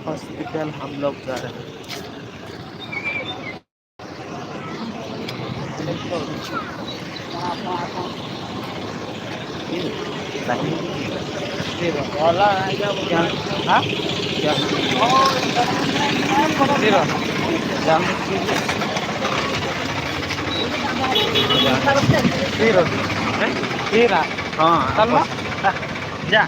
Hospital हम लोग जा रहे हैं। जा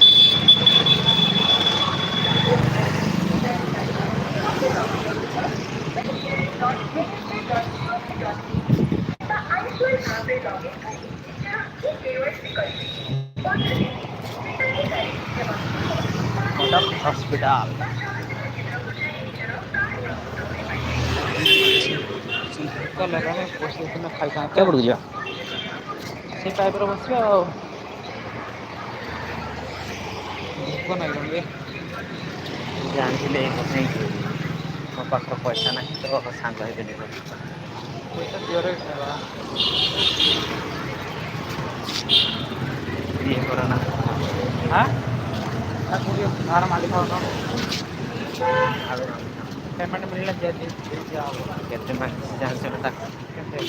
हॉस्पिटल କେପଟକୁ ଯିବା ସେ ଟାଇପର ବସିବା ଆଉ ଭୋକ ନାଇଁ ଜାଣିଥିଲେ ମୋ ପାଖରେ ପଇସା ନାହିଁ ତ ସାଙ୍ଗ ହେଇଗଲି। ପଇସା ଦିଅରେ ଖାଇବା ଇଏ କରନା ତାକୁ ଟିକେ ଧାର ମାଗିଥାଉ ତ ଆଉ ପେମେଣ୍ଟ ମିଳିଲେ ଦିଆହବ କେତେ ମାଗିଛି ଜାଣିଛ ନା ତାକୁ? କେତେ?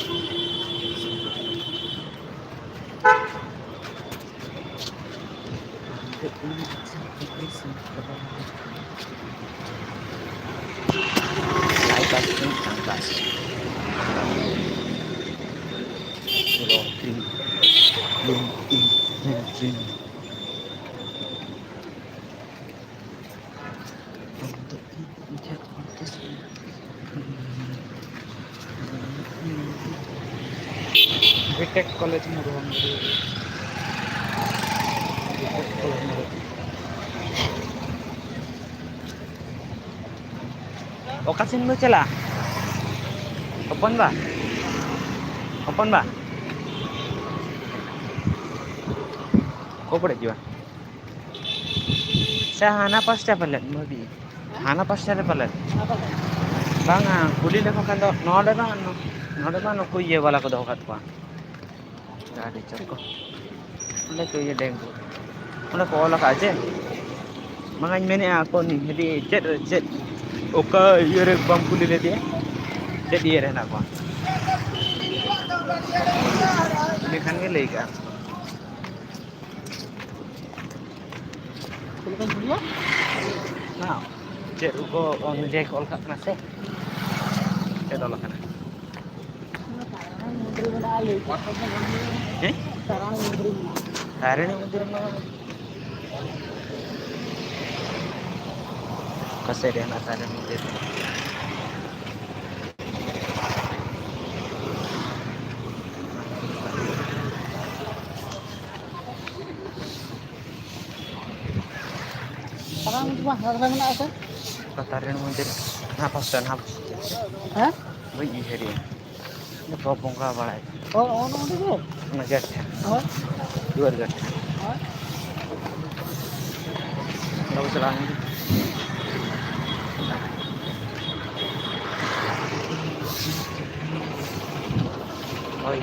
B Tech college Okasin mo sila. Open ba? Open ba? Kopre jiwa. Sa hana pasta palat modi. Hana pasta re palat. Banga kuli lekho kan do node ba no ko ye wala ko do khat pa. Gadi chakko. Ole to ye dengu. Ole ko la ka je. Mangan mene ako ni hedi jet oka ye re bam kuli le dia. Jet ye re na ko. Ini kan ge lega. Silakan dulu Nah, jet ko on je call kat na se. Jet ola kana. Eh? Tarini मंदिर में कैसे रहना तारे मंदिर में Sekarang cuma harga mana sih? तारे मंदिर नापस Hah? वही है रे ये पोंगा बड़ा है Oh, ono itu. मजा है Oh. दूर गट Oh. लोग चलाएंगे ओए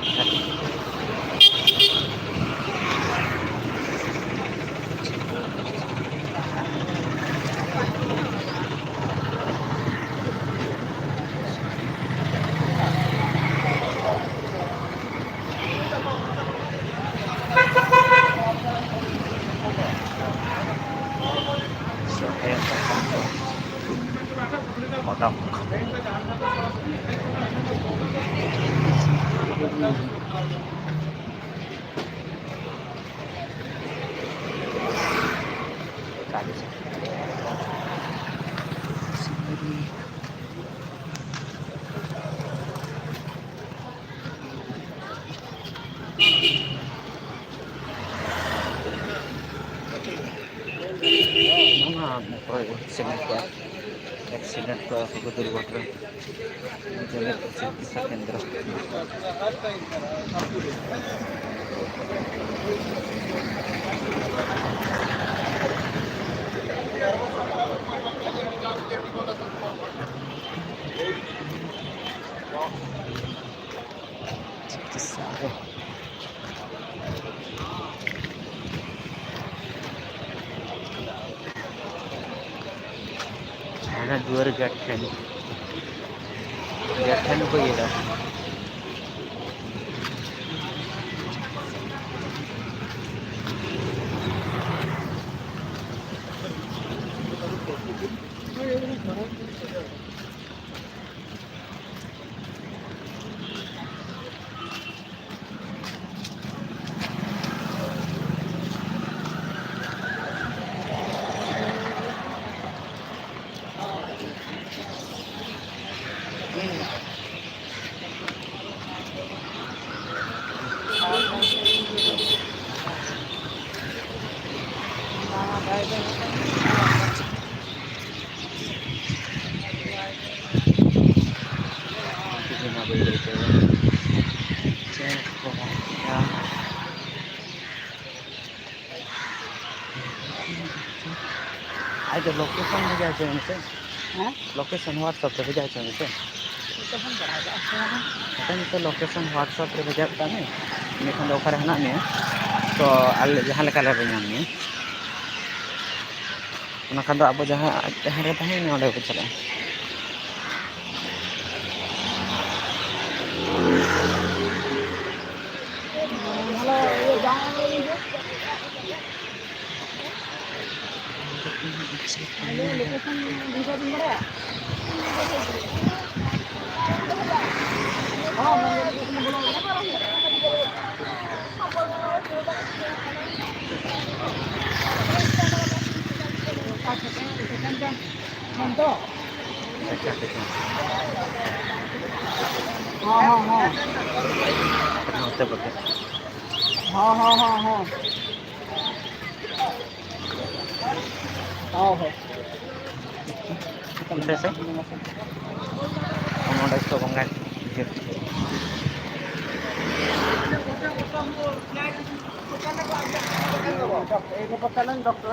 Kodok. Accident ko ako durghotna jane चिकित्सा केंद्र चिकित्सा हाना दुआर गेट ठेन को ये दा आई तो लोकेशन में जाए से लोकेशन व्हाट्सएप पे भेजा से तो लोकेशन व्हाट्सएप पे भेजा नहीं निखान ऑफर है ना में तो अल जहाँ लेका ले बना में उन खान अब जहाँ जहाँ रे तहें ने ओडे को चला होते बके हाँ कैसे मोड़ा इसको बंगा डॉक्टर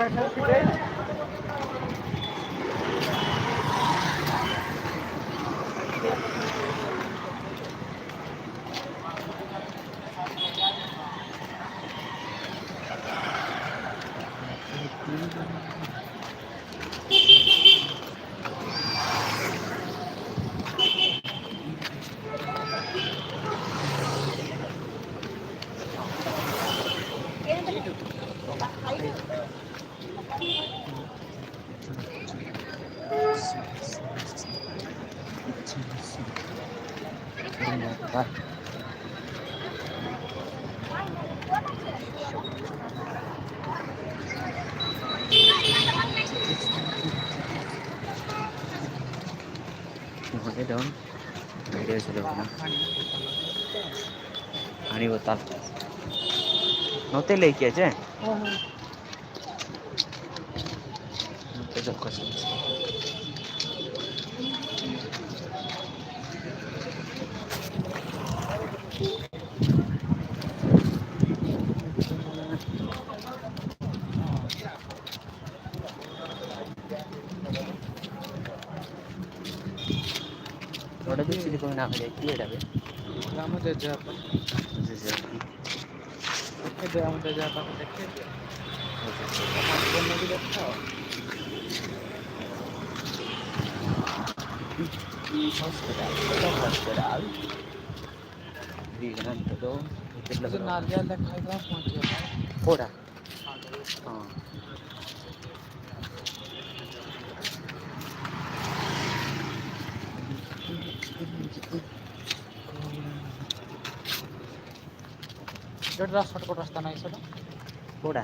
होते डाउन वीडियो चलो ना पानी बोतल नोते लेके जे नोते जो क्वेश्चन थोड़ा भी चीज को ना हो जाए क्लियर है राम जय जय अपन देखे दे हम जय जय अपन देखे दे अपन भी देखा हॉस्पिटल वीगन तो जो नारियल दिखाई था पहुंचे थोड़ा हाँ जो शॉर्टकट रास्ता नहीं सर थोड़ा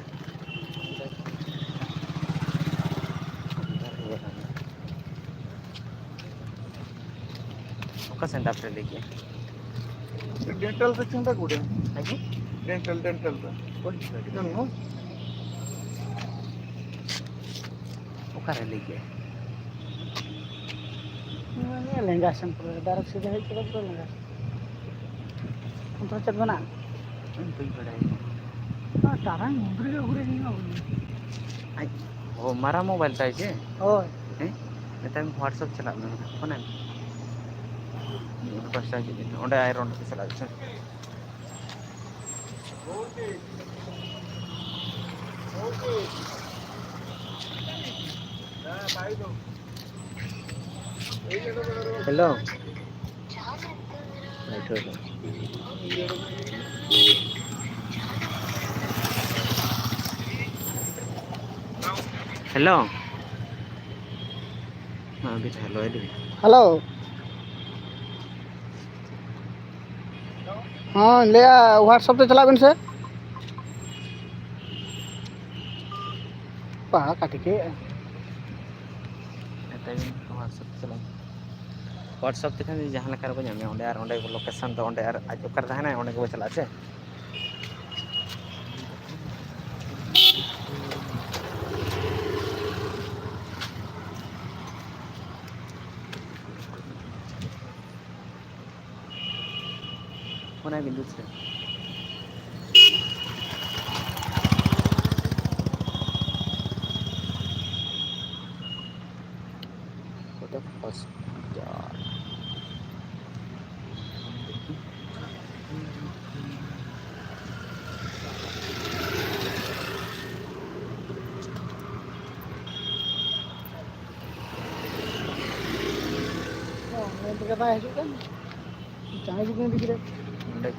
सेंटर पे लेके डेंटल सेक्शन तक उड़े आगे डेंटल का कौन नो ओकर लेके ये लहंगा संपर डायरेक्ट सीधे है चलो तो लहंगा हम तो चल बना तुम पढ़ाई हां तारा मुंबई के घुरे नहीं हो आई ओ मारा मोबाइल था जे ओए हैं नेता में व्हाट्सएप चला में फोन है पास के ओंडे आयरन के चला छ ओके ना भाई दो हेलो बैठो हेलो हाँ अभी हेलो हेलो हाँ ले व्हाट्सएप पे चला बिन से पहा काटी के व्हाट्सएप ते खान जहाँ लेकर को नामे ओंडे और ओंडे लोकेशन तो ओंडे और आज ओकर रहना ओंडे को चला से होना भी दूसरे तो फर्स्ट यार ओंडे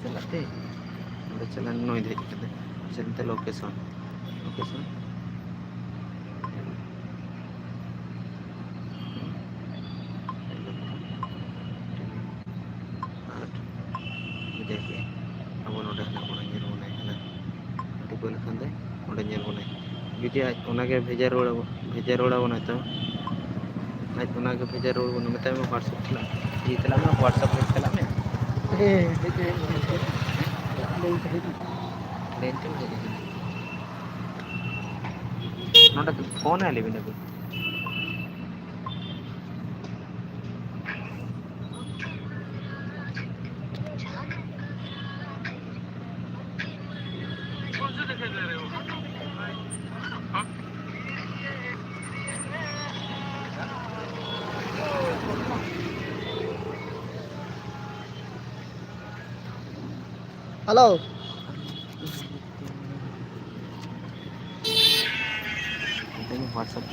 चला नोई दे चलते लोकेशन लोकेशन देखिए अब नोडे ना कोना जेल बनाए है ना टिपल खंदे ओंडे जेल बनाए जुदी आज ओनागे भेजा रोड़ा बना तो आज ओनागे भेजा रोड़ बना मतलब मैं व्हाट्सएप चला ये चला मैं व्हाट्सएप पे चला मैं लेंटे भेजा नोडे फोन है लेबिन अभी हेलो व्हाट्सएप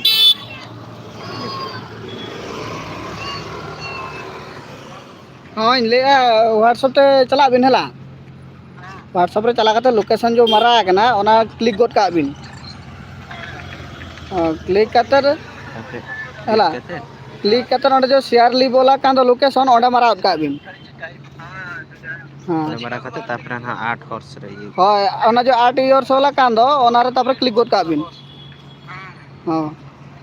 हाँ ले व्हाट्सएप ते चला बिन हला व्हाट्सएप रे चला करते लोकेशन जो मारा है ना क्लिक गोट का बिन क्लिक करते हला क्लिक करते ओंडे जो शेयर ली बोला कान दो लोकेशन ओंडे मारा का बिन हाँ मारा करते तापर ना 8 हॉर्स रही हाँ ओना जो 8 इयर्स वाला कान दो ओना रे तापर क्लिक गोट का बिन हाँ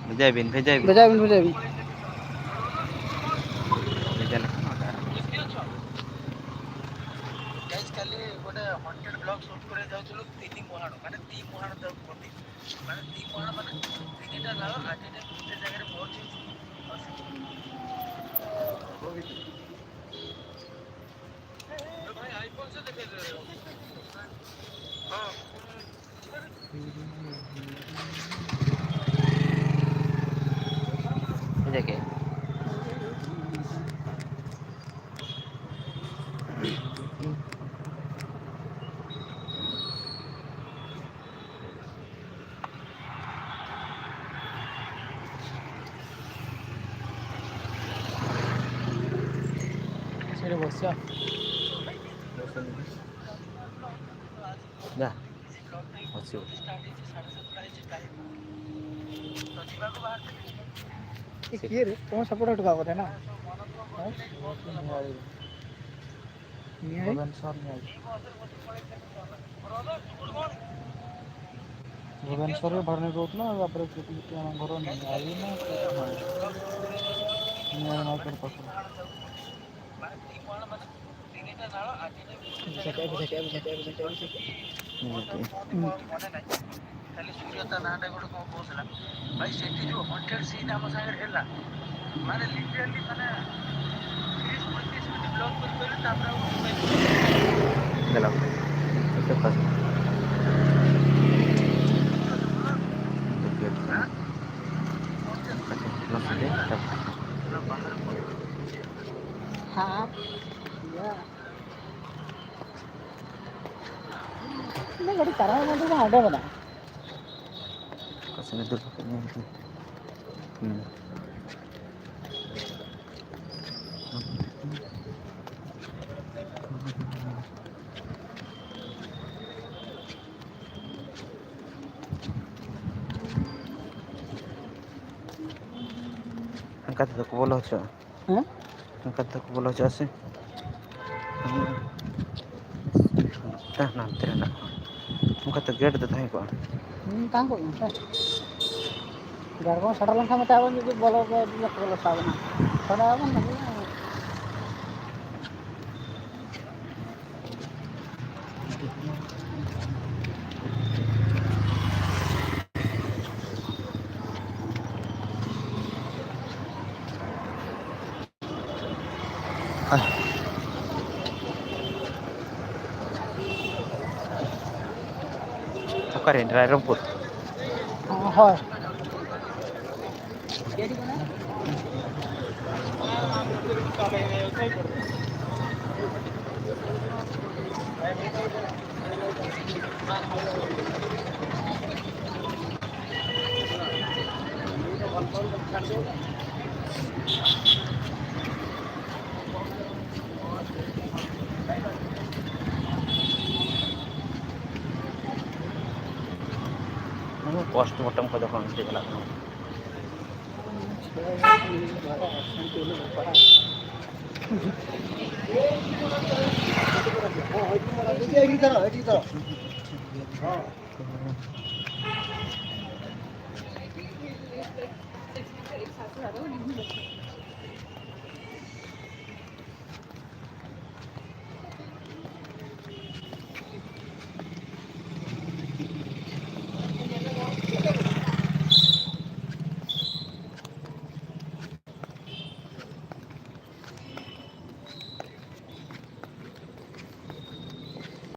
भेजा बिन भेजा बिन भेजा गाइस खाली गोटे 100 ब्लॉग शूट करे जाउछलु 3 मोहाण माने 3 मोहाण द कोटी माने 3 मोहाण माने 3टा नाळ आटे गुटे जगह रे पहुंची भाई आईफोन से देखे दे हां देखे सेरे बसिया जा बसियो किए रे तुम सपोर्ट का होता है ना भुवनेश्वर में भरने को ना घर नहीं आई ना कर पसंद खाली सूर्यता नाटा गोटे कौन कहला भाई सेठी जो 100 सीन आम सागर है माने लिटरली माने 30-35 मिनट ब्लॉग कर करे तापर चलो ऐसे फस हाँ नहीं गाड़ी करा है तो हाडे बना कसने दूर कत तो को बोलो छ हैं कत तो को बोलो छ से ता नाम तेरे ना उनका तो गेट तो थाई को कहां को घर को सडा लंका में तावन जो बोलो बोलो सावन सडा आवन ना ओकरे रायरंगपुर হয় पोस्टमार्टम को देखो अंत गला